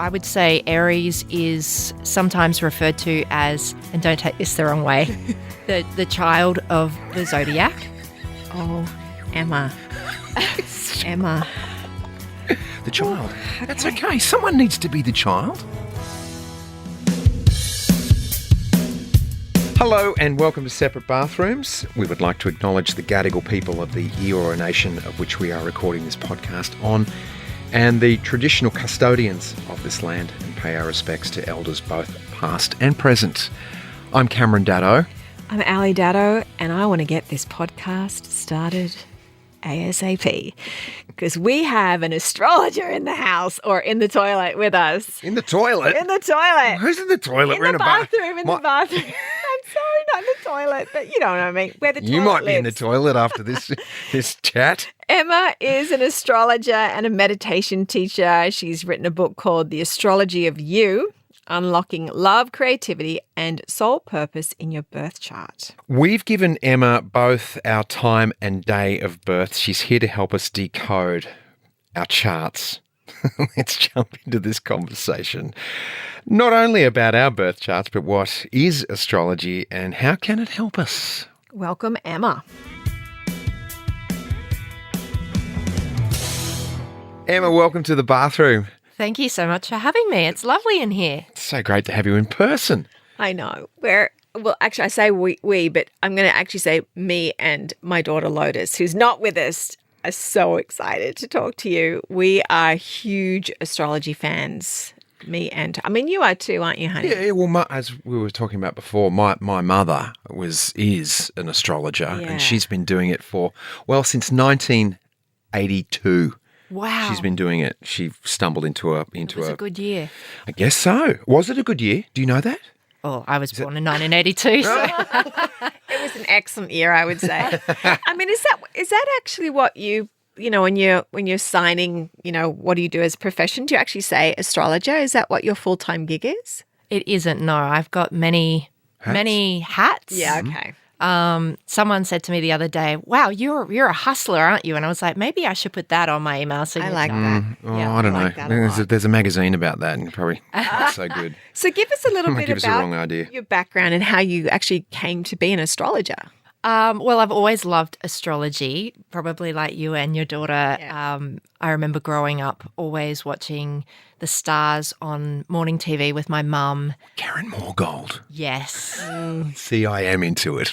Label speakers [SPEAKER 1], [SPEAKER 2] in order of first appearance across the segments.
[SPEAKER 1] I would say Aries is sometimes referred to as, and don't take this the wrong way, the child of the zodiac.
[SPEAKER 2] Oh, Emma. Emma.
[SPEAKER 3] The child. That's okay. Someone needs to be the child. Hello and welcome to Separate Bathrooms. We would like to acknowledge the Gadigal people of the Eora Nation, of which we are recording this podcast on, and the traditional custodians of this land, and pay our respects to elders both past and present. I'm Brahe-Daddo.
[SPEAKER 2] I'm Daddo, and I want to get this podcast started ASAP because we have an astrologer in the house or in the toilet with us.
[SPEAKER 3] In the toilet?
[SPEAKER 2] In the toilet.
[SPEAKER 3] Who's in the toilet?
[SPEAKER 2] In the bathroom. I'm sorry, not in the toilet, but you know what I mean. Where the toilet
[SPEAKER 3] You might be
[SPEAKER 2] lives.
[SPEAKER 3] in the toilet after this chat.
[SPEAKER 2] Emma is an astrologer and a meditation teacher. She's written a book called The Astrology of You, Unlocking Love, Creativity, and Soul Purpose in Your Birth Chart.
[SPEAKER 3] We've given Emma both our time and day of birth. She's here to help us decode our charts. Let's jump into this conversation. Not only about our birth charts, but what is astrology and how can it help us?
[SPEAKER 2] Welcome, Emma.
[SPEAKER 3] Emma, welcome to the bathroom.
[SPEAKER 1] Thank you so much for having me. It's lovely in here.
[SPEAKER 3] It's so great to have you in person.
[SPEAKER 2] I know. Well, actually, I say we, but I'm going to actually say me and my daughter Lotus, who's not with us, are so excited to talk to you. We are huge astrology fans. Me and I mean, you are too, aren't you, honey?
[SPEAKER 3] Yeah, well, as we were talking about before, my mother is an astrologer, and she's been doing it since 1982.
[SPEAKER 1] Wow.
[SPEAKER 3] She's been doing it. She stumbled into a
[SPEAKER 1] good year.
[SPEAKER 3] I guess so. Was it a good year? Do you know that?
[SPEAKER 1] Oh, I was born in 1982. So.
[SPEAKER 2] It was an excellent year, I would say. I mean, is that actually what you know, when you're signing, you know, what do you do as a profession? Do you actually say astrologer? Is that what your full-time gig is?
[SPEAKER 1] It isn't, no. I've got many hats.
[SPEAKER 2] Yeah, okay.
[SPEAKER 1] Someone said to me the other day, "Wow, you're a hustler, aren't you?" And I was like, maybe I should put that on my email signature.
[SPEAKER 2] I like that.
[SPEAKER 3] I don't know. There's a magazine about that, and probably not so good.
[SPEAKER 2] So give us a little bit
[SPEAKER 3] give us a wrong
[SPEAKER 2] about
[SPEAKER 3] idea.
[SPEAKER 2] your background and how you actually came to be an astrologer.
[SPEAKER 1] Well, I've always loved astrology, probably like you and your daughter.
[SPEAKER 2] Yeah.
[SPEAKER 1] I remember growing up always watching the stars on morning TV with my mum.
[SPEAKER 3] Karen Morgold.
[SPEAKER 1] Yes.
[SPEAKER 3] See, I am into it.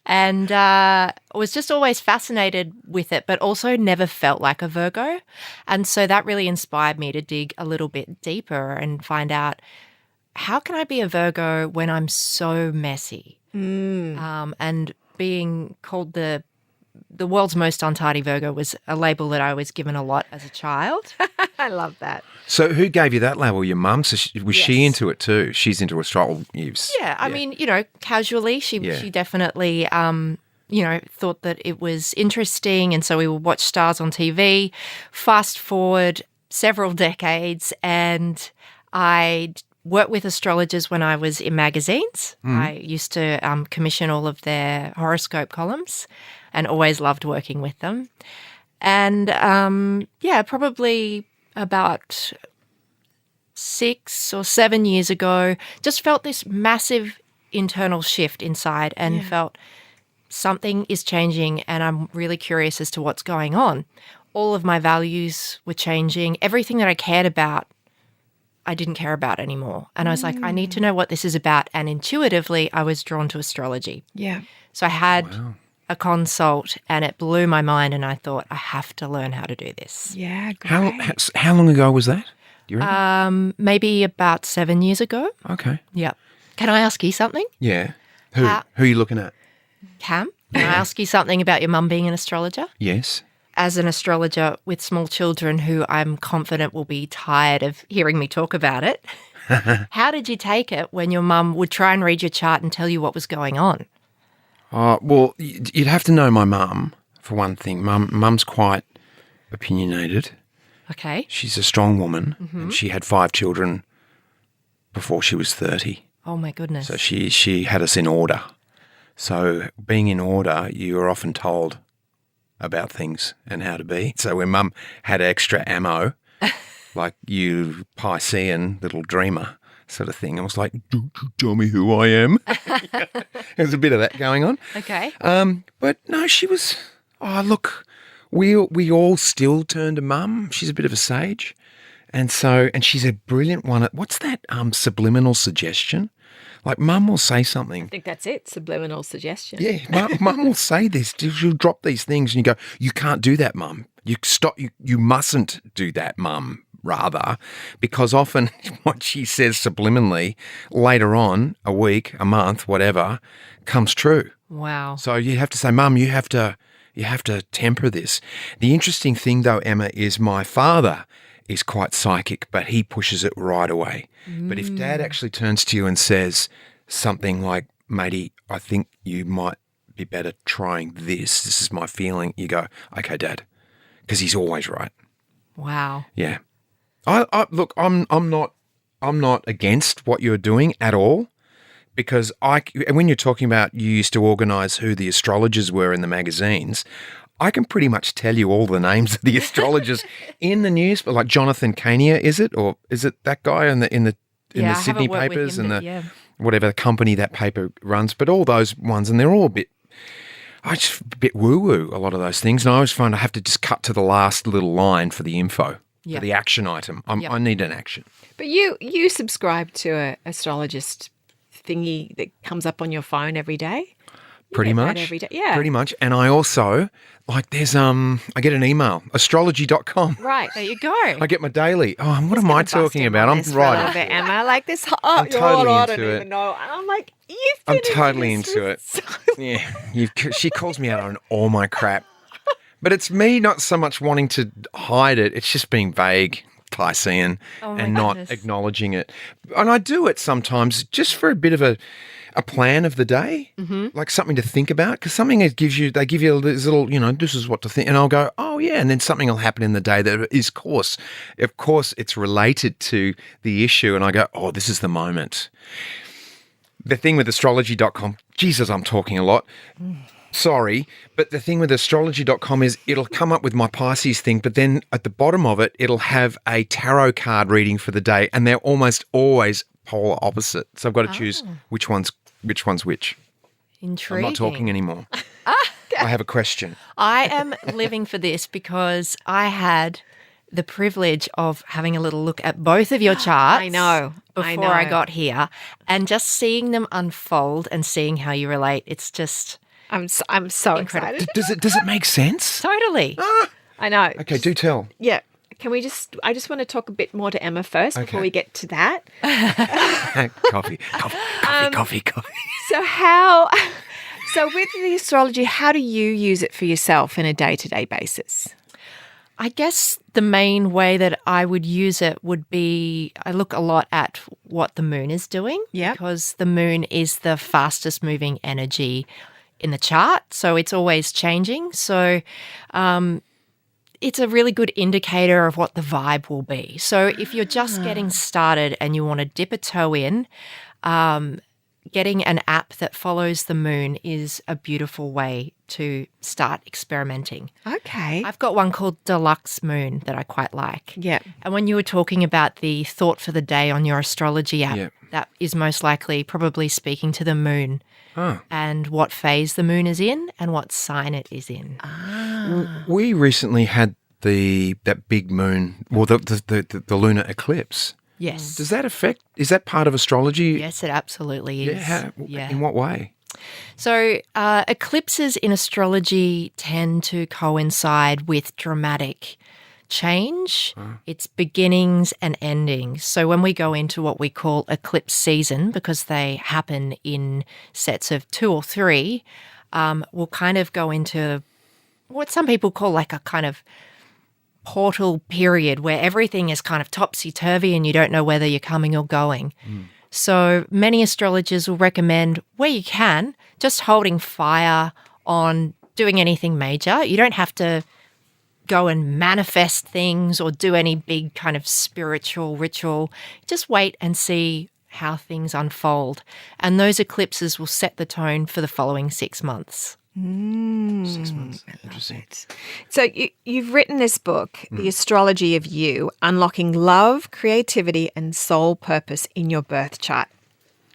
[SPEAKER 1] And was just always fascinated with it, but also never felt like a Virgo. And so that really inspired me to dig a little bit deeper and find out, how can I be a Virgo when I'm so messy? And being called the world's most untidy Virgo was a label that I was given a lot as a child.
[SPEAKER 2] I love that.
[SPEAKER 3] So who gave you that label? Your mum? So was she
[SPEAKER 1] Yes.
[SPEAKER 3] into it too? She's into astrology.
[SPEAKER 1] Yeah, I mean, you know, casually, she definitely, thought that it was interesting, and so we would watch stars on TV. Fast forward several decades, and I worked with astrologers when I was in magazines. I used to commission all of their horoscope columns and always loved working with them. And, probably about 6 or 7 years ago, just felt this massive internal shift inside and felt something is changing and I'm really curious as to what's going on. All of my values were changing. Everything that I cared about, I didn't care about anymore. And I was like, I need to know what this is about. And intuitively, I was drawn to astrology.
[SPEAKER 2] Yeah.
[SPEAKER 1] So I had a consult and it blew my mind and I thought, I have to learn how to do this.
[SPEAKER 2] Yeah, great.
[SPEAKER 3] How long ago was that? Do you remember?
[SPEAKER 1] Maybe about 7 years ago.
[SPEAKER 3] Okay.
[SPEAKER 1] Yeah. Can I ask you something?
[SPEAKER 3] Yeah. Who are you looking at?
[SPEAKER 1] Cam, can I ask you something about your mum being an astrologer?
[SPEAKER 3] Yes.
[SPEAKER 1] As an astrologer with small children who I'm confident will be tired of hearing me talk about it, how did you take it when your mum would try and read your chart and tell you what was going on?
[SPEAKER 3] Well, you'd have to know my mum, for one thing. Mum's quite opinionated.
[SPEAKER 1] Okay.
[SPEAKER 3] She's a strong woman, and she had 5 children before she was 30.
[SPEAKER 1] Oh, my goodness.
[SPEAKER 3] So she had us in order. So being in order, you are often told about things and how to be. So when Mum had extra ammo, like you Piscean little dreamer sort of thing. I was like, don't you tell me who I am. There's a bit of that going on.
[SPEAKER 1] Okay.
[SPEAKER 3] But no, she was, oh, look, we all still turn to Mum. She's a bit of a sage. And she's a brilliant one at, what's that subliminal suggestion? Like Mum will say something.
[SPEAKER 2] I think that's it, subliminal suggestion.
[SPEAKER 3] Yeah, Mum will say this. She'll drop these things and you go, you can't do that, Mum. You mustn't do that, Mum, rather, because often what she says subliminally later on, a week, a month, whatever, comes true.
[SPEAKER 1] Wow.
[SPEAKER 3] So you have to say, Mum, you have to temper this. The interesting thing though, Emma, is my father is quite psychic, but he pushes it right away. But if Dad actually turns to you and says something like, matey, I think you might be better trying this. This is my feeling. You go, okay, Dad, because he's always right.
[SPEAKER 1] Wow.
[SPEAKER 3] Yeah. I look, I'm not against what you're doing at all, because when you're talking about you used to organise who the astrologers were in the magazines, I can pretty much tell you all the names of the astrologers in the news, but like Jonathan Cania, is it that guy in the Sydney papers and whatever company that paper runs? But all those ones, and they're all a bit woo-woo, a lot of those things. And I always find I have to just cut to the last little line for the info, for the action item. I need an action.
[SPEAKER 2] But you subscribe to a astrologist thingy that comes up on your phone every day?
[SPEAKER 3] Pretty much.
[SPEAKER 2] Every day. Yeah.
[SPEAKER 3] Pretty much. And I also, like, there's, I get an email, astrology.com.
[SPEAKER 2] Right.
[SPEAKER 1] There you go.
[SPEAKER 3] I get my daily. Oh, what am I talking about? I'm right.
[SPEAKER 2] Bit, Emma. Like this.
[SPEAKER 3] I'm totally
[SPEAKER 2] I
[SPEAKER 3] into
[SPEAKER 2] don't
[SPEAKER 3] it.
[SPEAKER 2] even know. And I'm like,
[SPEAKER 3] I'm totally into it. Yeah. She calls me out on all my crap. But it's me not so much wanting to hide it. It's just being vague, Piscean, and not acknowledging it. And I do it sometimes just for a bit of a plan of the day, like something to think about, because something they give you this little, this is what to think, and I'll go, oh yeah, and then something will happen in the day that is, of course, it's related to the issue, and I go, oh, this is the moment. The thing with astrology.com, Jesus, I'm talking a lot. Sorry, but the thing with astrology.com is it'll come up with my Pisces thing, but then at the bottom of it, it'll have a tarot card reading for the day, and they're almost always polar opposite. So I've got to choose which one's which.
[SPEAKER 1] Intriguing.
[SPEAKER 3] I'm not talking anymore. I have a question.
[SPEAKER 1] I am living for this because I had the privilege of having a little look at both of your charts.
[SPEAKER 2] I know.
[SPEAKER 1] Before I got here, and just seeing them unfold and seeing how you relate. It's just
[SPEAKER 2] I'm so
[SPEAKER 1] incredible.
[SPEAKER 2] excited.
[SPEAKER 3] Does it make sense?
[SPEAKER 1] Totally.
[SPEAKER 2] I know.
[SPEAKER 3] Okay, do tell.
[SPEAKER 2] Yeah. Can we I just want to talk a bit more to Emma first before we get to that.
[SPEAKER 3] Coffee.
[SPEAKER 2] So with the astrology, how do you use it for yourself in a day-to-day basis?
[SPEAKER 1] I guess the main way that I would use it would be I look a lot at what the moon is doing.
[SPEAKER 2] Yeah.
[SPEAKER 1] Because the moon is the fastest moving energy in the chart. So it's always changing. So it's a really good indicator of what the vibe will be. So if you're just getting started and you want to dip a toe in, getting an app that follows the moon is a beautiful way to start experimenting.
[SPEAKER 2] Okay.
[SPEAKER 1] I've got one called Deluxe Moon that I quite like.
[SPEAKER 2] Yeah.
[SPEAKER 1] And when you were talking about the thought for the day on your astrology app, that is most likely probably speaking to the moon and what phase the moon is in and what sign it is in.
[SPEAKER 3] We recently had that big moon, well, the lunar eclipse.
[SPEAKER 1] Yes.
[SPEAKER 3] Does that affect, is that part of astrology?
[SPEAKER 1] Yes, it absolutely is.
[SPEAKER 3] Yeah. In what way?
[SPEAKER 1] So eclipses in astrology tend to coincide with dramatic change. It's beginnings and endings. So when we go into what we call eclipse season, because they happen in sets of 2 or 3, we'll kind of go into what some people call like a kind of portal period where everything is kind of topsy-turvy and you don't know whether you're coming or going. So many astrologers will recommend, where you can, just holding fire on doing anything major. You don't have to go and manifest things or do any big kind of spiritual ritual. Just wait and see how things unfold. And those eclipses will set the tone for the following 6 months.
[SPEAKER 3] 6 months. Interesting.
[SPEAKER 2] So you've written this book, The Astrology of You, Unlocking Love, Creativity and Soul Purpose in Your Birth Chart.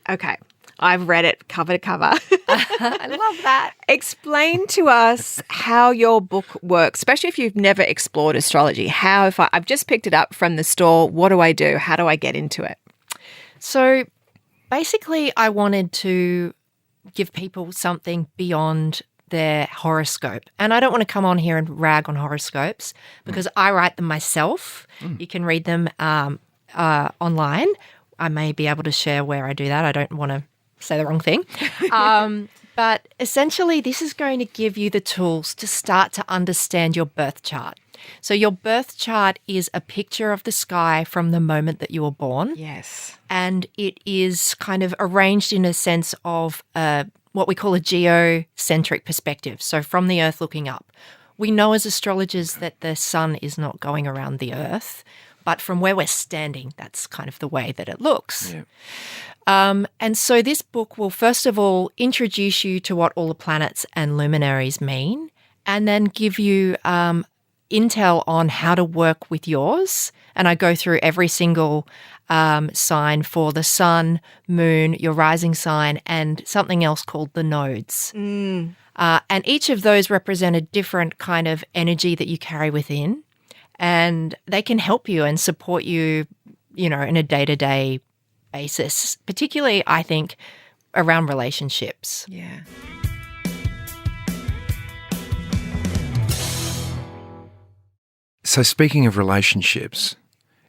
[SPEAKER 2] Okay, I've read it cover to cover.
[SPEAKER 1] I love that.
[SPEAKER 2] Explain to us how your book works, especially if you've never explored astrology. How, if I've just picked it up from the store, what do I do? How do I get into it?
[SPEAKER 1] So basically, I wanted to give people something beyond their horoscope. And I don't want to come on here and rag on horoscopes because I write them myself. You can read them online. I may be able to share where I do that. I don't want to say the wrong thing. But essentially, this is going to give you the tools to start to understand your birth chart. So your birth chart is a picture of the sky from the moment that you were born.
[SPEAKER 2] Yes.
[SPEAKER 1] And it is kind of arranged in a sense of what we call a geocentric perspective. So from the Earth looking up. We know as astrologers that the sun is not going around the Earth, but from where we're standing, that's kind of the way that it looks.
[SPEAKER 3] Yeah.
[SPEAKER 1] And so this book will first of all introduce you to what all the planets and luminaries mean, and then give you intel on how to work with yours. And I go through every single sign for the sun, moon, your rising sign, and something else called the nodes. And each of those represent a different kind of energy that you carry within. And they can help you and support you, in a day-to-day basis, particularly, I think, around relationships.
[SPEAKER 2] Yeah.
[SPEAKER 3] So speaking of relationships,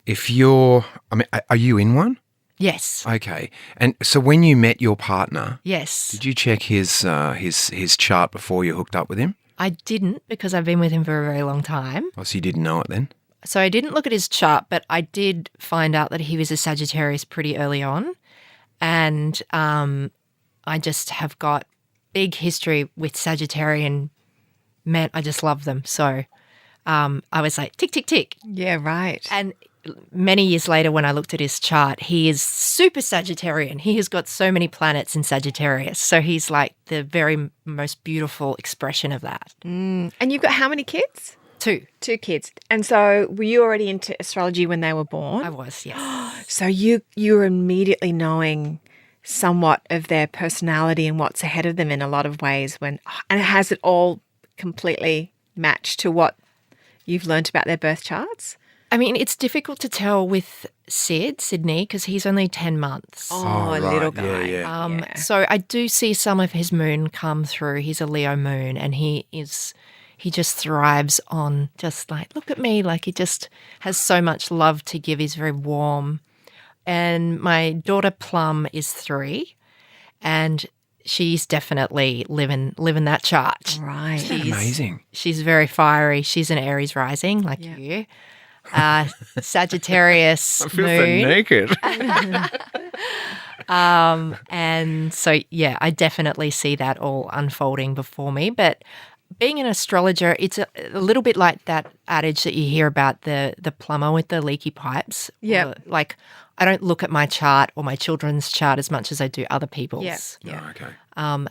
[SPEAKER 3] are you in one?
[SPEAKER 1] Yes.
[SPEAKER 3] Okay. And so when you met your partner,
[SPEAKER 1] Yes.
[SPEAKER 3] did you check his chart before you hooked up with him?
[SPEAKER 1] I didn't because I've been with him for a very long time.
[SPEAKER 3] Oh, so you didn't know it then?
[SPEAKER 1] So I didn't look at his chart, but I did find out that he was a Sagittarius pretty early on. And I just have got big history with Sagittarian men. I just love them. So I was like, tick, tick, tick.
[SPEAKER 2] Yeah, right.
[SPEAKER 1] And many years later, when I looked at his chart, he is super Sagittarian. He has got so many planets in Sagittarius. So he's like the very most beautiful expression of that.
[SPEAKER 2] And you've got how many kids?
[SPEAKER 1] 2.
[SPEAKER 2] 2 kids. And so were you already into astrology when they were born?
[SPEAKER 1] I was, yes.
[SPEAKER 2] So you were immediately knowing somewhat of their personality and what's ahead of them in a lot of ways and has it all completely matched to what you've learned about their birth charts?
[SPEAKER 1] I mean, it's difficult to tell with Sydney, because he's only 10 months.
[SPEAKER 2] Oh,
[SPEAKER 3] right.
[SPEAKER 2] little guy.
[SPEAKER 3] Yeah.
[SPEAKER 1] So I do see some of his moon come through. He's a Leo moon, and he just thrives on just like, look at me, like he just has so much love to give. He's very warm. And my daughter Plum is 3, and she's definitely living that chart.
[SPEAKER 2] Right.
[SPEAKER 3] Amazing.
[SPEAKER 1] She's very fiery. She's an Aries rising, like you. Sagittarius
[SPEAKER 3] I feel
[SPEAKER 1] moon.
[SPEAKER 3] so naked.
[SPEAKER 1] And so, yeah, I definitely see that all unfolding before me. But being an astrologer, it's a little bit like that adage that you hear about the plumber with the leaky pipes.
[SPEAKER 2] Yeah.
[SPEAKER 1] Like, I don't look at my chart or my children's chart as much as I do other people's.
[SPEAKER 2] Yeah.
[SPEAKER 3] Oh, okay.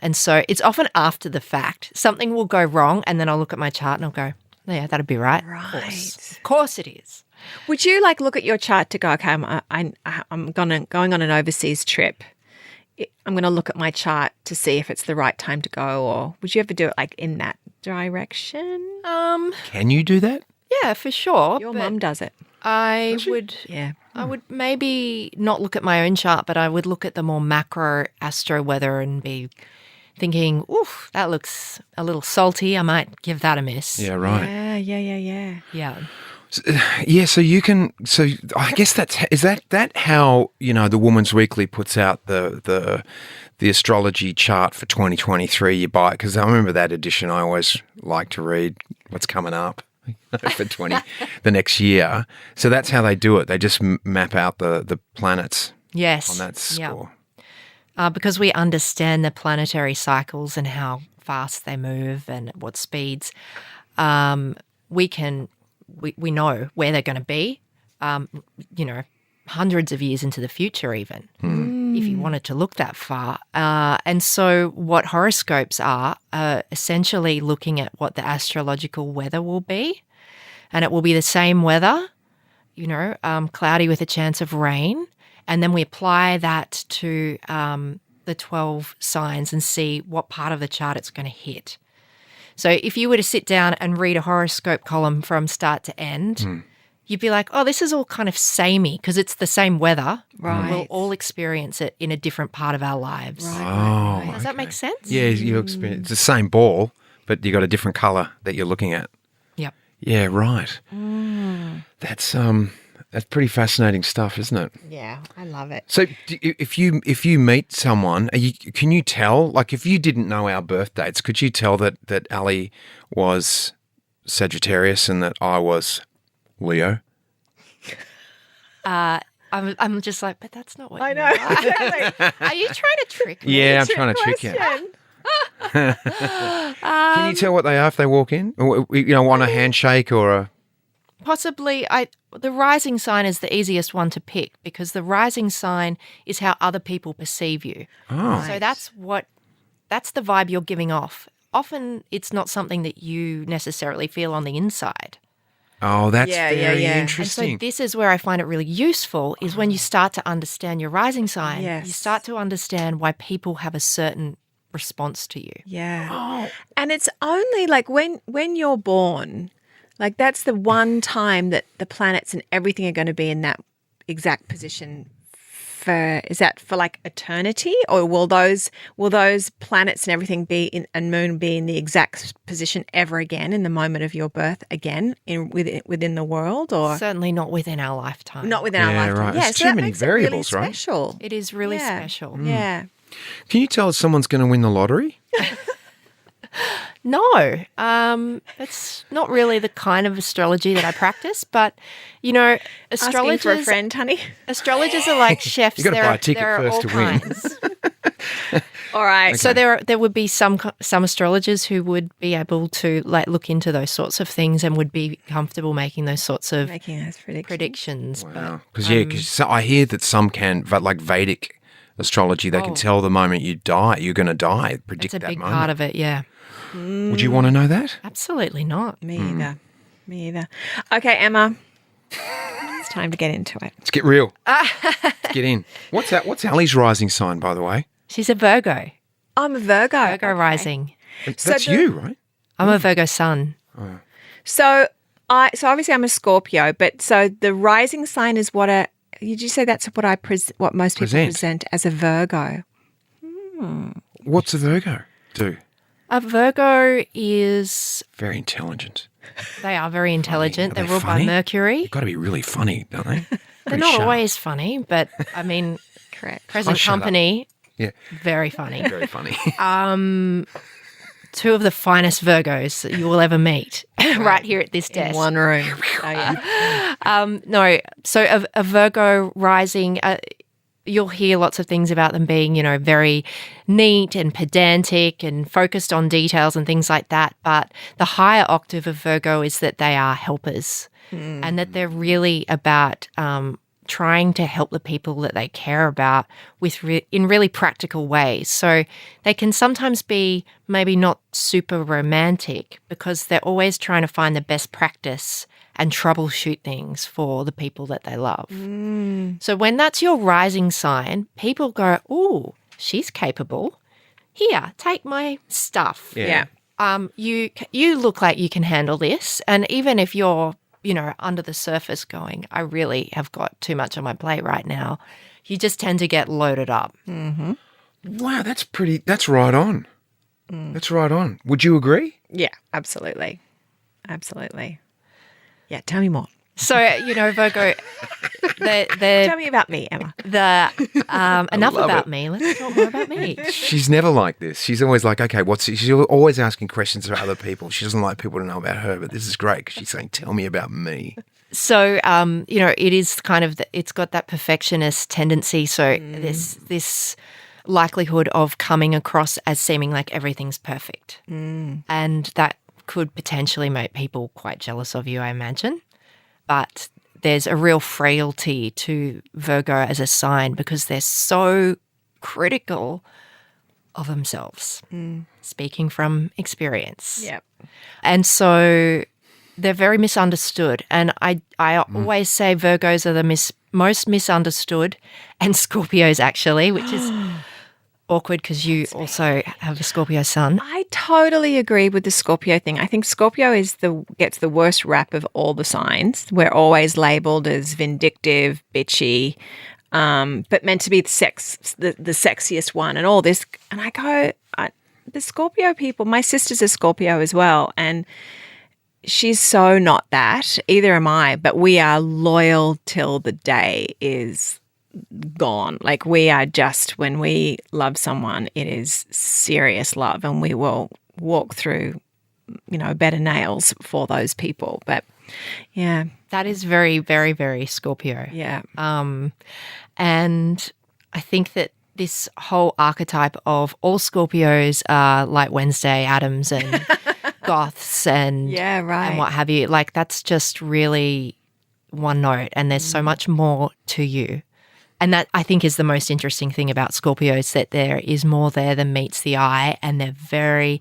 [SPEAKER 1] And so it's often after the fact. Something will go wrong, and then I'll look at my chart and I'll go, yeah, that'd be right.
[SPEAKER 2] Right.
[SPEAKER 1] Of course it is.
[SPEAKER 2] Would you look at your chart to go, okay, I'm going on an overseas trip. I'm going to look at my chart to see if it's the right time to go, or would you ever do it in that direction?
[SPEAKER 3] Can you do that?
[SPEAKER 1] Yeah, for sure.
[SPEAKER 2] Your
[SPEAKER 1] but
[SPEAKER 2] mum does it.
[SPEAKER 1] I would.
[SPEAKER 2] Yeah.
[SPEAKER 1] I would maybe not look at my own chart, but I would look at the more macro astro weather and be thinking, oof, that looks a little salty. I might give that a miss.
[SPEAKER 3] Yeah, right.
[SPEAKER 2] Yeah.
[SPEAKER 1] Yeah.
[SPEAKER 3] Yeah, so you can. So I guess is that how the Woman's Weekly puts out the astrology chart for 2023. You buy it because I remember that edition. I always like to read what's coming up for the next year. So that's how they do it. They just map out the planets.
[SPEAKER 1] Yes.
[SPEAKER 3] On that score.
[SPEAKER 1] Because we understand the planetary cycles and how fast they move and at what speeds, we know where they're going to be, hundreds of years into the future even. if you wanted to look that far. And so what horoscopes are essentially looking at what the astrological weather will be. And it will be the same weather, cloudy with a chance of rain. And then we apply that to the 12 signs and see what part of the chart it's going to hit. So if you were to sit down and read a horoscope column from start to end, you'd be like, oh, this is all kind of samey because it's the same weather.
[SPEAKER 2] Right.
[SPEAKER 1] We'll all experience it in a different part of our lives.
[SPEAKER 2] Right.
[SPEAKER 1] Does that make sense?
[SPEAKER 3] Yeah, you experience it's the same ball, but you got a different colour that you're looking at.
[SPEAKER 1] Yep.
[SPEAKER 3] Yeah, right. That's pretty fascinating stuff, isn't it?
[SPEAKER 2] Yeah, I love it.
[SPEAKER 3] So, if you meet someone, can you tell? Like, if you didn't know our birth dates, could you tell that Ali was Sagittarius and that I was Leo?
[SPEAKER 1] I'm just like, but that's not what
[SPEAKER 2] I
[SPEAKER 1] you
[SPEAKER 2] know.
[SPEAKER 1] are.
[SPEAKER 2] Exactly.
[SPEAKER 1] Are you trying to trick me?
[SPEAKER 3] Yeah, I'm trying to trick you. Can you tell what they are if they walk in? Or, on a handshake or a...
[SPEAKER 1] Possibly, the rising sign is the easiest one to pick because the rising sign is how other people perceive you.
[SPEAKER 3] Oh.
[SPEAKER 1] So that's the vibe you're giving off. Often it's not something that you necessarily feel on the inside.
[SPEAKER 3] Oh, that's
[SPEAKER 2] Yeah,
[SPEAKER 3] very
[SPEAKER 2] yeah. And so
[SPEAKER 3] interesting.
[SPEAKER 1] So this is where I find it really useful is when you start to understand your rising sign.
[SPEAKER 2] Yes.
[SPEAKER 1] You start to understand why people have a certain response to you.
[SPEAKER 2] Yeah. And it's only like when you're born, like that's the one time that the planets and everything are going to be in that exact position is that for like eternity, or will those planets and everything be in and moon be in the exact position ever again in the moment of your birth again within the world, or
[SPEAKER 1] Certainly not within our lifetime.
[SPEAKER 2] not within our lifetime?
[SPEAKER 3] right.
[SPEAKER 2] Yeah,
[SPEAKER 3] There's
[SPEAKER 2] so
[SPEAKER 3] too
[SPEAKER 2] that
[SPEAKER 3] many
[SPEAKER 2] makes
[SPEAKER 3] variables,
[SPEAKER 2] it really
[SPEAKER 3] right?
[SPEAKER 2] special.
[SPEAKER 1] It is really
[SPEAKER 2] Yeah.
[SPEAKER 1] special.
[SPEAKER 2] Yeah.
[SPEAKER 3] Can you tell if someone's going to win the lottery?
[SPEAKER 1] No, it's not really the kind of astrology that I practice. But
[SPEAKER 2] Asking for a
[SPEAKER 1] astrologers
[SPEAKER 2] friend, honey.
[SPEAKER 1] astrologers are like chefs.
[SPEAKER 3] You gotta
[SPEAKER 1] there
[SPEAKER 3] buy
[SPEAKER 1] are,
[SPEAKER 3] a ticket
[SPEAKER 1] there are
[SPEAKER 3] first
[SPEAKER 1] all
[SPEAKER 3] to win.
[SPEAKER 1] kinds.
[SPEAKER 2] All right.
[SPEAKER 1] So there would be some astrologers who would be able to like look into those sorts of things and would be comfortable making those sorts of
[SPEAKER 2] Making those predictions.
[SPEAKER 1] predictions.
[SPEAKER 3] Wow. Because I hear that some can, but like Vedic astrology, they can tell the moment you die, you're going to die, predict
[SPEAKER 1] It's a
[SPEAKER 3] that
[SPEAKER 1] big
[SPEAKER 3] moment.
[SPEAKER 1] part of it. Yeah,
[SPEAKER 3] Would you want to know that?
[SPEAKER 1] absolutely not.
[SPEAKER 2] Me either. Me either. Okay, Emma. It's time to get into it.
[SPEAKER 3] Let's get real. Let's get in. What's that? What's Ali's rising sign, by the way?
[SPEAKER 1] She's a Virgo.
[SPEAKER 2] I'm a Virgo.
[SPEAKER 1] Virgo rising.
[SPEAKER 3] That's you, right?
[SPEAKER 1] I'm a Virgo sun.
[SPEAKER 2] So obviously I'm a Scorpio, but so the rising sign is did you say that's what what most people present as a Virgo?
[SPEAKER 3] What's a Virgo do?
[SPEAKER 1] A Virgo is,
[SPEAKER 3] Very intelligent.
[SPEAKER 1] they are very intelligent.
[SPEAKER 3] Are
[SPEAKER 1] They're
[SPEAKER 3] they
[SPEAKER 1] ruled by
[SPEAKER 3] funny?
[SPEAKER 1] Mercury.
[SPEAKER 3] They've got to be really funny, don't they?
[SPEAKER 1] They're
[SPEAKER 3] Pretty
[SPEAKER 1] not
[SPEAKER 3] sharp.
[SPEAKER 1] always funny, but I mean,
[SPEAKER 2] Correct.
[SPEAKER 1] present
[SPEAKER 3] shut up.
[SPEAKER 1] company,
[SPEAKER 3] Yeah,
[SPEAKER 1] very funny.
[SPEAKER 3] very funny.
[SPEAKER 1] Two of the finest Virgos that you will ever meet right here at this
[SPEAKER 2] In
[SPEAKER 1] desk.
[SPEAKER 2] one room. Oh, yeah.
[SPEAKER 1] No, so a Virgo rising, you'll hear lots of things about them being, very neat and pedantic and focused on details and things like that. But the higher octave of Virgo is that they are helpers and that they're really about trying to help the people that they care about in really practical ways. So they can sometimes be maybe not super romantic because they're always trying to find the best practice and troubleshoot things for the people that they love. So when that's your rising sign, people go, "Ooh, she's capable. Here, take my stuff.
[SPEAKER 2] Yeah.
[SPEAKER 1] You look like you can handle this." And even if you're, under the surface going, "I really have got too much on my plate right now," you just tend to get loaded up.
[SPEAKER 3] Wow, that's right on. That's right on. Would you agree?
[SPEAKER 2] Yeah, absolutely. Absolutely. Yeah, tell me more.
[SPEAKER 1] So, Virgo,
[SPEAKER 2] Tell me about me, Emma.
[SPEAKER 1] enough
[SPEAKER 3] love
[SPEAKER 1] about
[SPEAKER 3] it.
[SPEAKER 1] me. Let's talk more about me.
[SPEAKER 3] She's never like this. She's always like, okay, she's always asking questions about other people. She doesn't like people to know about her, but this is great because she's saying, tell me about me.
[SPEAKER 1] So, it is kind of, it's got that perfectionist tendency. So this likelihood of coming across as seeming like everything's perfect. And that could potentially make people quite jealous of you, I imagine. But there's a real frailty to Virgo as a sign because they're so critical of themselves, speaking from experience.
[SPEAKER 2] Yep.
[SPEAKER 1] And so they're very misunderstood. And I always say Virgos are the most misunderstood, and Scorpios actually, which is awkward because you also have a Scorpio sun.
[SPEAKER 2] I totally agree with the Scorpio thing. I think Scorpio gets the worst rap of all the signs. We're always labelled as vindictive, bitchy, but meant to be the sexiest one and all this. And I go, the Scorpio people, my sister's a Scorpio as well, and she's so not that. Either am I, but we are loyal till the day is gone. Like we are just, when we love someone, it is serious love, and we will walk through, better nails for those people. But yeah.
[SPEAKER 1] That is very, very, very Scorpio.
[SPEAKER 2] Yeah.
[SPEAKER 1] And I think that this whole archetype of all Scorpios are like Wednesday Addams and goths and and what have you. Like that's just really one note, and there's so much more to you. And that I think is the most interesting thing about Scorpios, that there is more there than meets the eye, and they're very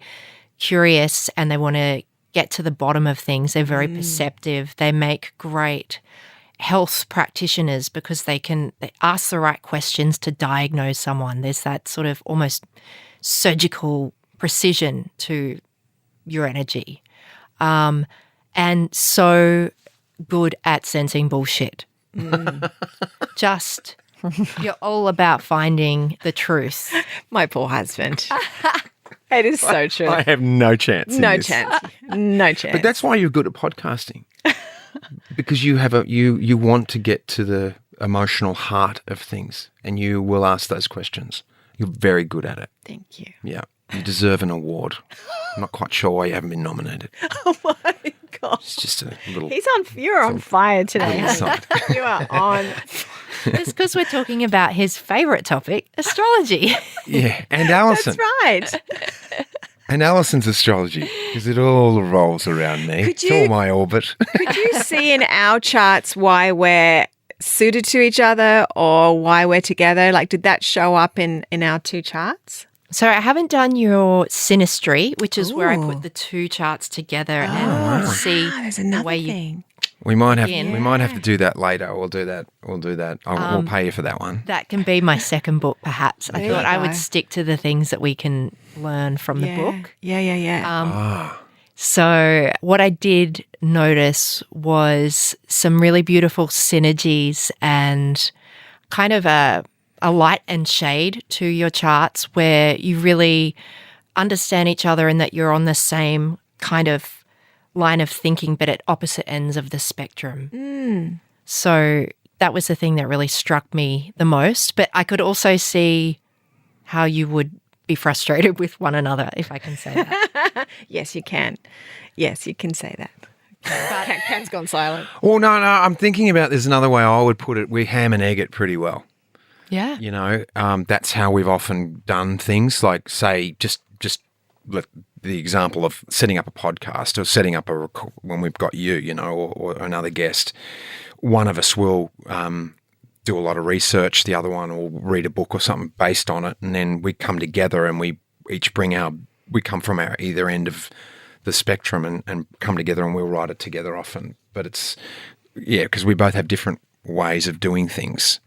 [SPEAKER 1] curious and they want to get to the bottom of things. They're very perceptive. They make great health practitioners because they ask the right questions to diagnose someone. There's that sort of almost surgical precision to your energy. And so good at sensing bullshit. Just, you're all about finding the truth.
[SPEAKER 2] My poor husband. It is so true.
[SPEAKER 3] I have no chance.
[SPEAKER 2] No chance. No chance.
[SPEAKER 3] But that's why you're good at podcasting. Because you have you want to get to the emotional heart of things, and you will ask those questions. You're very good at it.
[SPEAKER 2] Thank you.
[SPEAKER 3] Yeah. You deserve an award. I'm not quite sure why you haven't been nominated.
[SPEAKER 2] Oh my God.
[SPEAKER 3] It's just a little...
[SPEAKER 2] You're on fire today. You are on.
[SPEAKER 1] It's because we're talking about his favourite topic, astrology.
[SPEAKER 3] Yeah, and Alison.
[SPEAKER 2] That's right.
[SPEAKER 3] And Alison's astrology, because it all revolves around me. It's all my orbit.
[SPEAKER 2] Could you see in our charts why we're suited to each other or why we're together? Like, did that show up in our two charts?
[SPEAKER 1] So I haven't done your synastry, which is where I put the two charts together and see
[SPEAKER 2] there's another
[SPEAKER 1] the way
[SPEAKER 2] thing.
[SPEAKER 3] We might have to do that later. We'll do that. We'll pay you for that one.
[SPEAKER 1] That can be my second book, perhaps. I thought I would stick to the things that we can learn from the book.
[SPEAKER 2] Yeah.
[SPEAKER 1] So what I did notice was some really beautiful synergies and kind of a light and shade to your charts where you really understand each other and that you're on the same kind of line of thinking but at opposite ends of the spectrum. So that was the thing that really struck me the most. But I could also see how you would be frustrated with one another, if I can say that.
[SPEAKER 2] Yes, you can. Yes, you can say that. Ken's gone silent.
[SPEAKER 3] Oh, no, I'm thinking about there's another way I would put it. We ham and egg it pretty well.
[SPEAKER 1] Yeah.
[SPEAKER 3] You know, that's how we've often done things, like, say, just the example of setting up a podcast or setting up when we've got you, or another guest. One of us will do a lot of research. The other one will read a book or something based on it. And then we come together and we each we come from our either end of the spectrum and come together and we'll write it together often. But it's, because we both have different ways of doing things.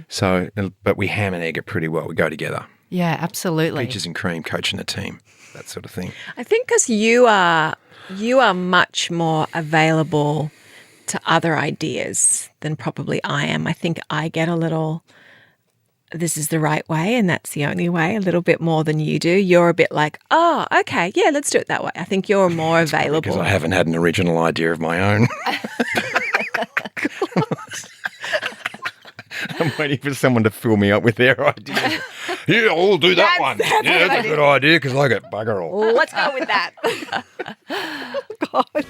[SPEAKER 3] So, but we ham and egg it pretty well. We go together.
[SPEAKER 1] Yeah, absolutely.
[SPEAKER 3] Peaches and cream, coaching the team, that sort of thing.
[SPEAKER 2] I think because you are much more available to other ideas than probably I am. I think I get a little, this is the right way and that's the only way, a little bit more than you do. You're a bit like, oh, okay, yeah, let's do it that way. I think you're more available.
[SPEAKER 3] Because I haven't had an original idea of my own. I'm waiting for someone to fill me up with their idea. Yeah, I'll do that one. That's a good idea because I got bugger all.
[SPEAKER 2] Let's go with that. God.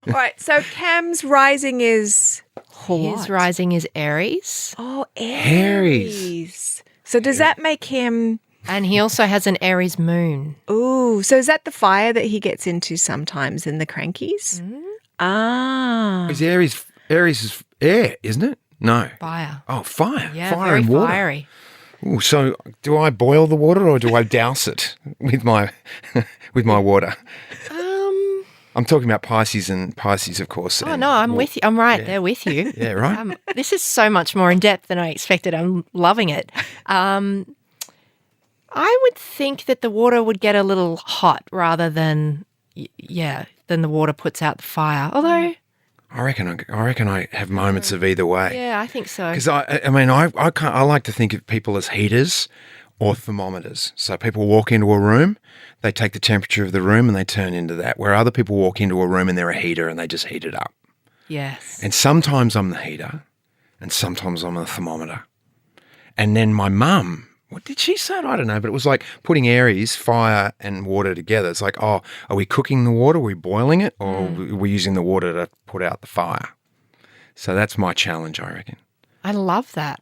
[SPEAKER 2] All right, so Cam's rising is what?
[SPEAKER 1] His rising is Aries.
[SPEAKER 2] Oh, Aries. So does that make him
[SPEAKER 1] And he also has an Aries moon.
[SPEAKER 2] Ooh, so is that the fire that he gets into sometimes in the crankies? Ah.
[SPEAKER 3] Is Aries is air, isn't it? No.
[SPEAKER 1] Fire.
[SPEAKER 3] Oh, fire.
[SPEAKER 1] Yeah,
[SPEAKER 3] Fire
[SPEAKER 1] very
[SPEAKER 3] and water.
[SPEAKER 1] fiery.
[SPEAKER 3] Ooh, so do I boil the water or do I douse it with my water? I'm talking about Pisces, of course.
[SPEAKER 1] Oh, no, I'm with you. I'm right there with you.
[SPEAKER 3] Yeah, right.
[SPEAKER 1] This is so much more in depth than I expected. I'm loving it. I would think that the water would get a little hot rather than, than the water puts out the fire. Although,
[SPEAKER 3] I reckon I have moments of either way.
[SPEAKER 1] yeah, I think so.
[SPEAKER 3] Because I like to think of people as heaters or thermometers. So people walk into a room, they take the temperature of the room and they turn into that. Where other people walk into a room and they're a heater and they just heat it up.
[SPEAKER 1] Yes.
[SPEAKER 3] And sometimes I'm the heater and sometimes I'm a thermometer. And then my mum, what did she say? I don't know, but it was like putting Aries, fire and water together. It's like, oh, are we cooking the water? Are we boiling it? Or are we using the water to put out the fire? So that's my challenge, I reckon.
[SPEAKER 1] I love that.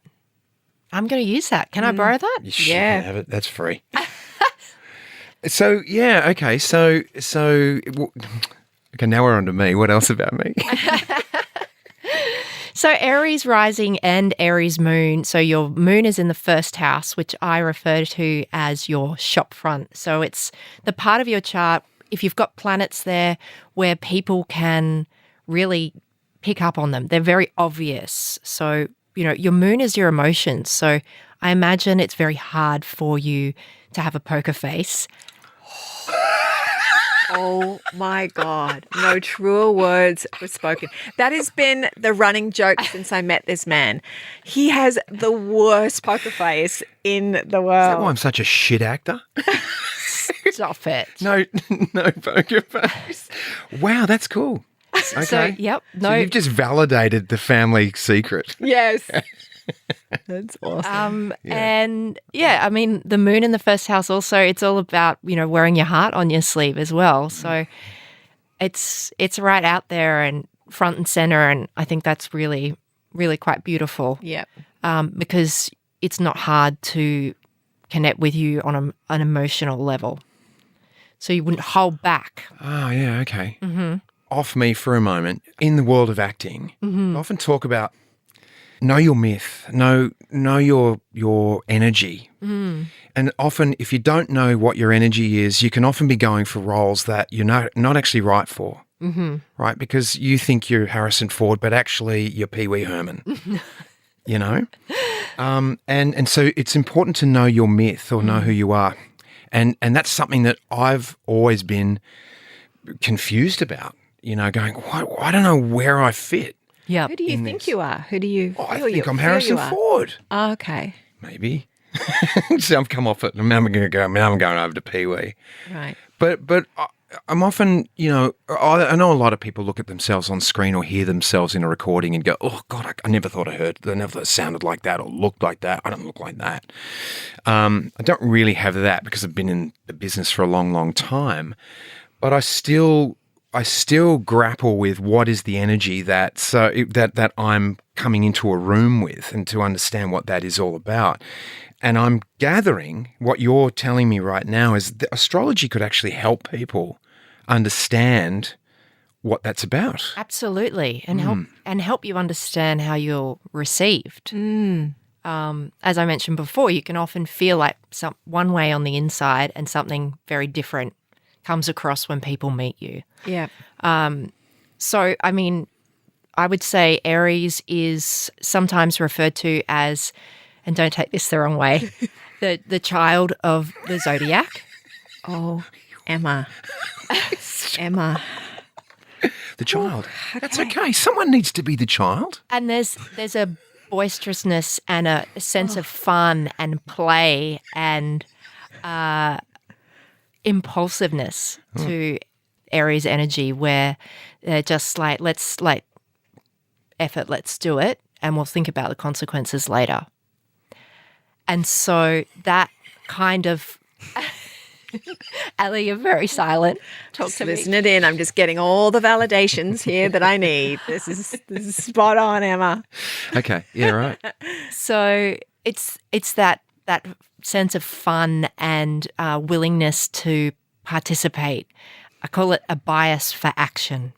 [SPEAKER 1] I'm going to use that. Can I borrow that?
[SPEAKER 3] You should have it. That's free. So, yeah, okay. So, now we're on to me. What else about me?
[SPEAKER 1] So Aries rising and Aries moon. So your moon is in the first house, which I refer to as your shop front. So it's the part of your chart, if you've got planets there, where people can really pick up on them. They're very obvious. So, your moon is your emotions. So I imagine it's very hard for you to have a poker face.
[SPEAKER 2] Oh my God. No truer words were spoken. That has been the running joke since I met this man. He has the worst poker face in the world.
[SPEAKER 3] Is that why I'm such a shit actor?
[SPEAKER 1] Stop it.
[SPEAKER 3] No poker face. Wow, that's cool. Okay.
[SPEAKER 1] So, yep. No.
[SPEAKER 3] So you've just validated the family secret.
[SPEAKER 2] Yes. That's awesome.
[SPEAKER 1] And I mean, the moon in the first house also, it's all about, wearing your heart on your sleeve as well. So it's right out there and front and center. And I think that's really, really quite beautiful.
[SPEAKER 2] Yeah.
[SPEAKER 1] Because it's not hard to connect with you on an emotional level. So you wouldn't hold back.
[SPEAKER 3] Oh, yeah, okay. Mm-hmm. Off me for a moment. In the world of acting, I often talk about know your myth, know your energy. Mm. And often if you don't know what your energy is, you can often be going for roles that you're not actually right for, right? Because you think you're Harrison Ford, but actually you're Pee Wee Herman, And so it's important to know your myth or know who you are. And that's something that I've always been confused about, going, I don't know where I fit.
[SPEAKER 1] Yeah.
[SPEAKER 2] Who do you think you are? Who do you feel
[SPEAKER 3] I think I'm Harrison Ford.
[SPEAKER 2] Oh, okay.
[SPEAKER 3] Maybe. So I've come off it. I'm going to go. I'm going over to Pee Wee.
[SPEAKER 2] Right.
[SPEAKER 3] But I'm often, I know a lot of people look at themselves on screen or hear themselves in a recording and go, oh God, I never thought I never thought it sounded like that or looked like that. I don't look like that. I don't really have that because I've been in the business for a long, long time. But I still grapple with what is the energy that I'm coming into a room with, and to understand what that is all about. And I'm gathering what you're telling me right now is that astrology could actually help people understand what that's about.
[SPEAKER 1] Absolutely, and help you understand how you're received. As I mentioned before, you can often feel like one way on the inside and something very different comes across when people meet you.
[SPEAKER 2] Yeah.
[SPEAKER 1] So, I mean, I would say Aries is sometimes referred to as, and don't take this the wrong way, the child of the zodiac.
[SPEAKER 2] Oh, Emma. Emma.
[SPEAKER 3] The child. Okay. That's okay. Someone needs to be the child.
[SPEAKER 1] And there's a boisterousness and a sense of fun and play and impulsiveness to Aries energy, where they're just like, let's do it, and we'll think about the consequences later. And so that kind of Elle, you're very silent. Talk to me.
[SPEAKER 2] Listen it in. I'm just getting all the validations here that I need. This is spot on, Emma.
[SPEAKER 3] Okay. Yeah, right.
[SPEAKER 1] So it's that that sense of fun and willingness to participate. I call it a bias for action.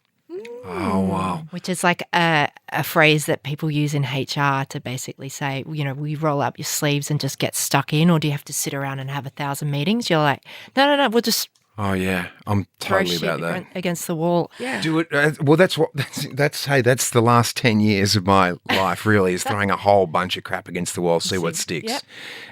[SPEAKER 3] Oh, wow.
[SPEAKER 1] Which is like a phrase that people use in HR to basically say, will you roll up your sleeves and just get stuck in, or do you have to sit around and have 1,000 meetings? You're like, no, we'll just
[SPEAKER 3] Oh, yeah. I'm
[SPEAKER 1] throw
[SPEAKER 3] totally
[SPEAKER 1] shit
[SPEAKER 3] about that.
[SPEAKER 1] against the wall.
[SPEAKER 2] Yeah.
[SPEAKER 3] Do it. Well, that's the last 10 years of my life, really, is throwing a whole bunch of crap against the wall, see what sticks.
[SPEAKER 1] Yep.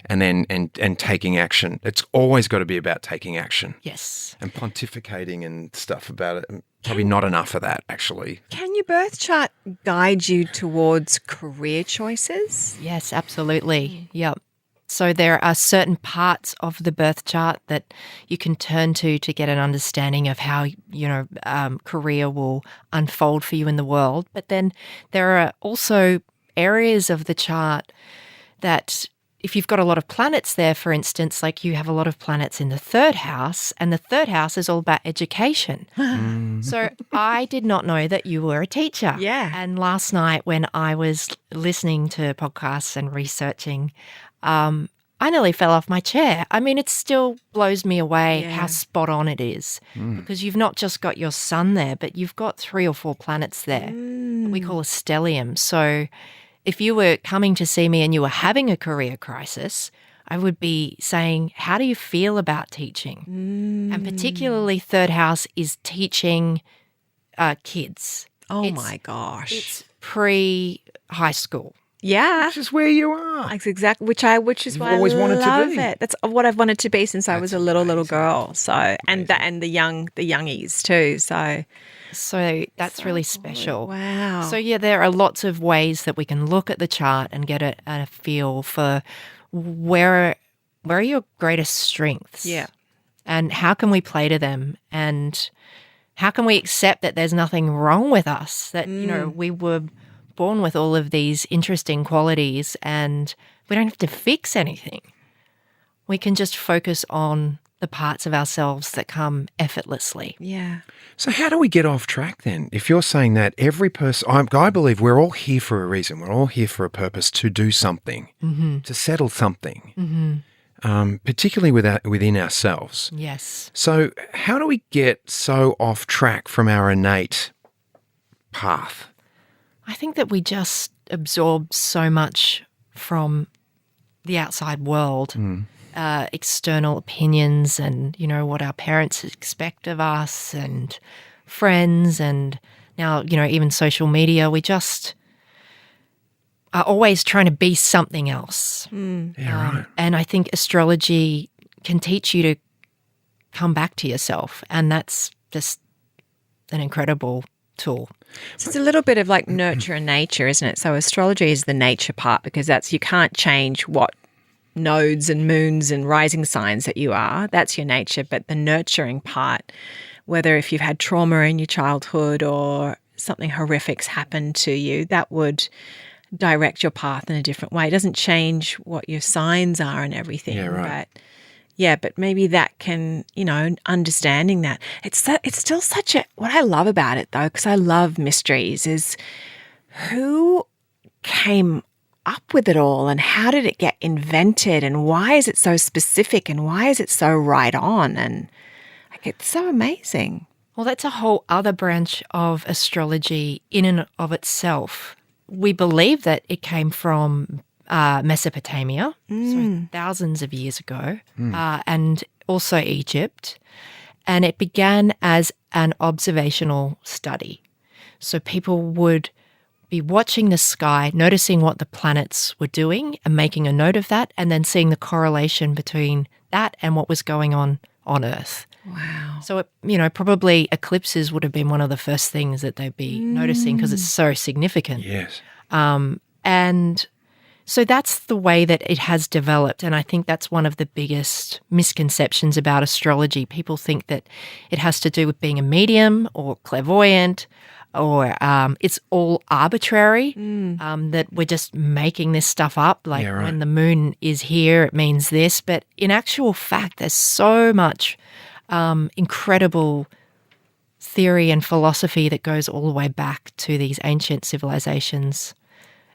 [SPEAKER 3] And then and taking action. It's always got to be about taking action.
[SPEAKER 1] Yes.
[SPEAKER 3] And pontificating and stuff about it. Probably not enough of that, actually.
[SPEAKER 2] Can your birth chart guide you towards career choices?
[SPEAKER 1] Yes, absolutely. Yep. So there are certain parts of the birth chart that you can turn to get an understanding of how, career will unfold for you in the world. But then there are also areas of the chart that if you've got a lot of planets there, for instance, like you have a lot of planets in the 3rd house, and the 3rd house is all about education. So I did not know that you were a teacher.
[SPEAKER 2] Yeah.
[SPEAKER 1] And last night when I was listening to podcasts and researching, I nearly fell off my chair. I mean, it still blows me away how spot on it is, because you've not just got your sun there, but you've got 3 or 4 planets there that we call a stellium. So if you were coming to see me and you were having a career crisis, I would be saying, how do you feel about teaching? And particularly 3rd house is teaching kids.
[SPEAKER 2] Oh, my gosh.
[SPEAKER 1] It's pre-high school.
[SPEAKER 2] Yeah.
[SPEAKER 3] Which is where you are.
[SPEAKER 2] That's exactly which is
[SPEAKER 3] You've
[SPEAKER 2] why
[SPEAKER 3] always
[SPEAKER 2] I
[SPEAKER 3] wanted to
[SPEAKER 2] love
[SPEAKER 3] be.
[SPEAKER 2] it. That's what I've wanted to be since I was a little
[SPEAKER 3] amazing.
[SPEAKER 2] girl. So and the youngies too. So
[SPEAKER 1] that's really special.
[SPEAKER 2] wow.
[SPEAKER 1] So yeah, there are lots of ways that we can look at the chart and get a feel for where are your greatest strengths.
[SPEAKER 2] Yeah.
[SPEAKER 1] And how can we play to them, and how can we accept that there's nothing wrong with us, that we were born with all of these interesting qualities and we don't have to fix anything. We can just focus on the parts of ourselves that come effortlessly.
[SPEAKER 2] Yeah.
[SPEAKER 3] So how do we get off track then? If you're saying that every person, I believe we're all here for a reason. We're all here for a purpose, to do something, to settle something, particularly within ourselves.
[SPEAKER 1] Yes.
[SPEAKER 3] So how do we get so off track from our innate path?
[SPEAKER 1] I think that we just absorb so much from the outside world, external opinions and, what our parents expect of us and friends, and now, even social media. We just are always trying to be something else.
[SPEAKER 3] Yeah, right.
[SPEAKER 1] And I think astrology can teach you to come back to yourself, and that's just an incredible tool.
[SPEAKER 2] So it's a little bit of like nurture and nature, isn't it? So astrology is the nature part, because you can't change what nodes and moons and rising signs that you are. That's your nature. But the nurturing part, whether if you've had trauma in your childhood or something horrific's happened to you, that would direct your path in a different way. It doesn't change what your signs are and everything.
[SPEAKER 3] Yeah, right.
[SPEAKER 2] But maybe that can, understanding that. It's still such a, what I love about it though, because I love mysteries, is who came up with it all and how did it get invented and why is it so specific and why is it so right on, and like it's so amazing.
[SPEAKER 1] Well, that's a whole other branch of astrology in and of itself. We believe that it came from Mesopotamia, so thousands of years ago, and also Egypt. And it began as an observational study. So people would be watching the sky, noticing what the planets were doing and making a note of that, and then seeing the correlation between that and what was going on Earth.
[SPEAKER 2] Wow.
[SPEAKER 1] So, probably eclipses would have been one of the first things that they'd be noticing because it's so significant.
[SPEAKER 3] Yes.
[SPEAKER 1] And so that's the way that it has developed. And I think that's one of the biggest misconceptions about astrology. People think that it has to do with being a medium or clairvoyant, or it's all arbitrary, that we're just making this stuff up. Like when the moon is here, it means this. But in actual fact, there's so much incredible theory and philosophy that goes all the way back to these ancient civilizations.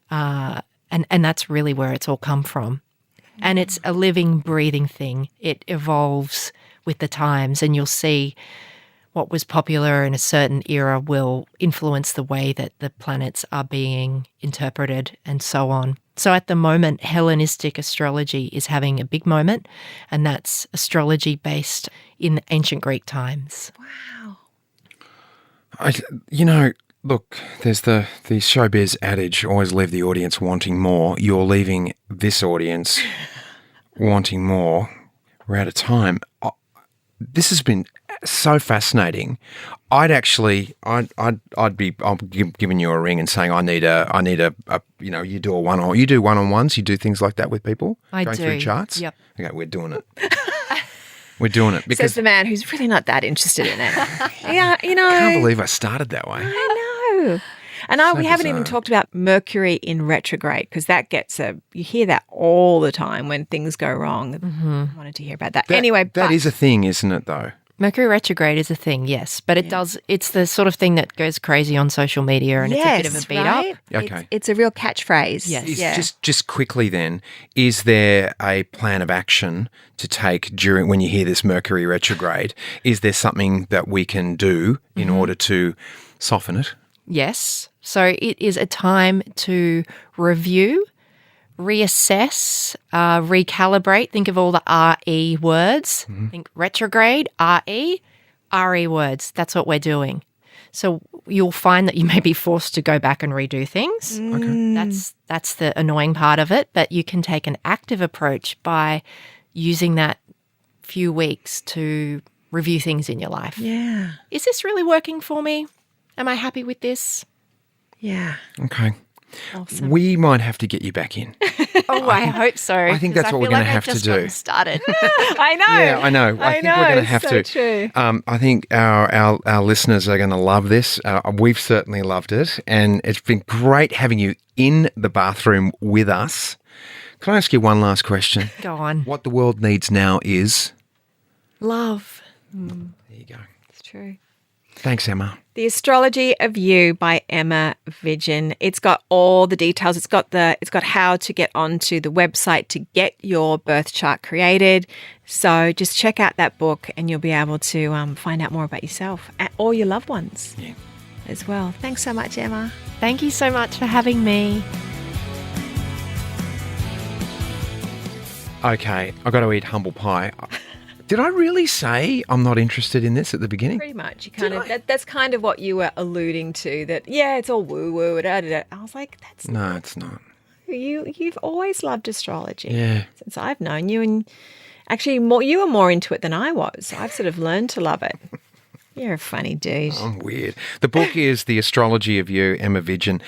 [SPEAKER 1] And that's really where it's all come from. And it's a living, breathing thing. It evolves with the times, and you'll see what was popular in a certain era will influence the way that the planets are being interpreted and so on. So at the moment, Hellenistic astrology is having a big moment, and that's astrology based in ancient Greek times.
[SPEAKER 2] Wow.
[SPEAKER 3] Look, there's the showbiz adage, always leave the audience wanting more. You're leaving this audience wanting more. We're out of time. This has been so fascinating. I'd be giving you a ring and saying I need a you do one-on-ones, you do things like that with people.
[SPEAKER 1] I
[SPEAKER 3] going
[SPEAKER 1] do.
[SPEAKER 3] Through charts.
[SPEAKER 1] Yep.
[SPEAKER 3] Okay, we're doing it. We're doing it because
[SPEAKER 2] Says the man who's really not that interested in it. Yeah,
[SPEAKER 3] I can't believe I started that way.
[SPEAKER 2] I know. And we haven't even talked about Mercury in retrograde, because that you hear that all the time when things go wrong. I wanted to hear about that. Anyway,
[SPEAKER 3] that is a thing, isn't it, though?
[SPEAKER 1] Mercury retrograde is a thing, yes, but it's the sort of thing that goes crazy on social media, and it's a bit of a beat up.
[SPEAKER 3] Okay.
[SPEAKER 2] It's a real catchphrase.
[SPEAKER 1] Yes.
[SPEAKER 3] Just quickly then, is there a plan of action to take when you hear this Mercury retrograde? Is there something that we can do in order to soften it?
[SPEAKER 1] Yes. So it is a time to review, reassess, recalibrate. Think of all the RE words. Think retrograde, RE words. That's what we're doing. So you'll find that you may be forced to go back and redo things.
[SPEAKER 3] Okay.
[SPEAKER 1] That's the annoying part of it. But you can take an active approach by using that few weeks to review things in your life.
[SPEAKER 2] Yeah.
[SPEAKER 1] Is this really working for me? Am I happy with this?
[SPEAKER 2] Yeah.
[SPEAKER 3] Okay.
[SPEAKER 2] Awesome.
[SPEAKER 3] We might have to get you back in.
[SPEAKER 1] I hope so.
[SPEAKER 3] I think that's what we're going to have to do.
[SPEAKER 1] Started.
[SPEAKER 2] I know.
[SPEAKER 3] Yeah, I know. I think we're going to have
[SPEAKER 2] so
[SPEAKER 3] to.
[SPEAKER 2] True.
[SPEAKER 3] I think our listeners are going to love this. We've certainly loved it, and it's been great having you in the bathroom with us. Can I ask you one last question?
[SPEAKER 1] Go on.
[SPEAKER 3] What the world needs now is
[SPEAKER 1] Love.
[SPEAKER 3] There you go.
[SPEAKER 2] It's true.
[SPEAKER 3] Thanks, Emma.
[SPEAKER 2] The Astrology of You by Emma Vidgen. It's got all the details. It's got how to get onto the website to get your birth chart created. So just check out that book and you'll be able to find out more about yourself or your loved ones as well. Thanks so much, Emma.
[SPEAKER 1] Thank you so much for having me.
[SPEAKER 3] Okay, I've got to eat humble pie. Did I really say I'm not interested in this at the beginning?
[SPEAKER 2] Pretty much. You kind of that's kind of what you were alluding to. That it's all woo woo. I was like, that's
[SPEAKER 3] No, it's not.
[SPEAKER 2] You've always loved astrology.
[SPEAKER 3] Yeah.
[SPEAKER 2] Since I've known you, and actually you were more into it than I was. I've sort of learned to love it. You're a funny dude.
[SPEAKER 3] I'm weird. The book is The Astrology of You, Emma Vidgen.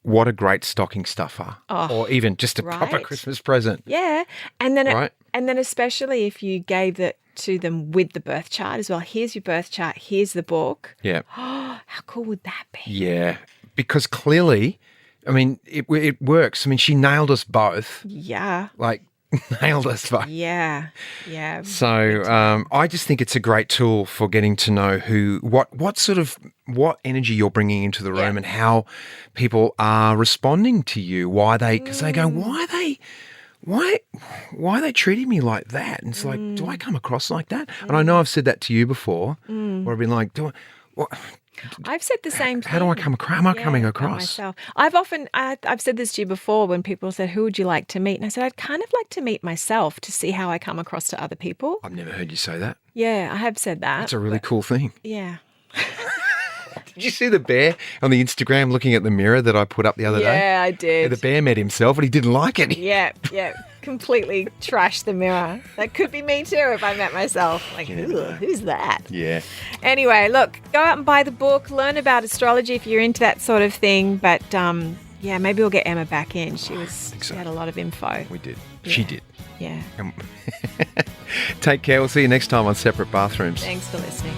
[SPEAKER 3] What a great stocking stuffer. Or even just a proper Christmas present.
[SPEAKER 2] Yeah. And then
[SPEAKER 3] Right.
[SPEAKER 2] and then especially if you gave that to them with the birth chart as well. Here's your birth chart. Here's the book.
[SPEAKER 3] Yeah.
[SPEAKER 2] Oh, how cool would that be?
[SPEAKER 3] Yeah. Because clearly, I mean, it works. I mean, she nailed us both.
[SPEAKER 2] Yeah.
[SPEAKER 3] Like, nailed us both.
[SPEAKER 2] Yeah. Yeah.
[SPEAKER 3] So I just think it's a great tool for getting to know what energy you're bringing into the room and how people are responding to you. Because they go, why are they treating me like that? And it's like, do I come across like that? And I know I've said that to you before, where I've been like,
[SPEAKER 2] I've said the same thing.
[SPEAKER 3] how do I come across? Am I coming
[SPEAKER 2] about
[SPEAKER 3] across?
[SPEAKER 2] myself. I've said this to you before when people said, who would you like to meet? And I said, I'd kind of like to meet myself to see how I come across to other people.
[SPEAKER 3] I've never heard you say that.
[SPEAKER 2] Yeah, I have said that.
[SPEAKER 3] That's a really cool thing.
[SPEAKER 2] Yeah.
[SPEAKER 3] Did you see the bear on the Instagram looking at the mirror that I put up the other day?
[SPEAKER 2] Yeah, I did.
[SPEAKER 3] The bear met himself and he didn't like it.
[SPEAKER 2] Yeah. Completely trashed the mirror. That could be me too if I met myself. Like, who's that?
[SPEAKER 3] Yeah.
[SPEAKER 2] Anyway, look, go out and buy the book, learn about astrology if you're into that sort of thing. But maybe we'll get Emma back in. She had a lot of info.
[SPEAKER 3] We did.
[SPEAKER 2] Yeah.
[SPEAKER 3] She did.
[SPEAKER 2] Yeah.
[SPEAKER 3] Take care. We'll see you next time on Separate Bathrooms.
[SPEAKER 2] Thanks for listening.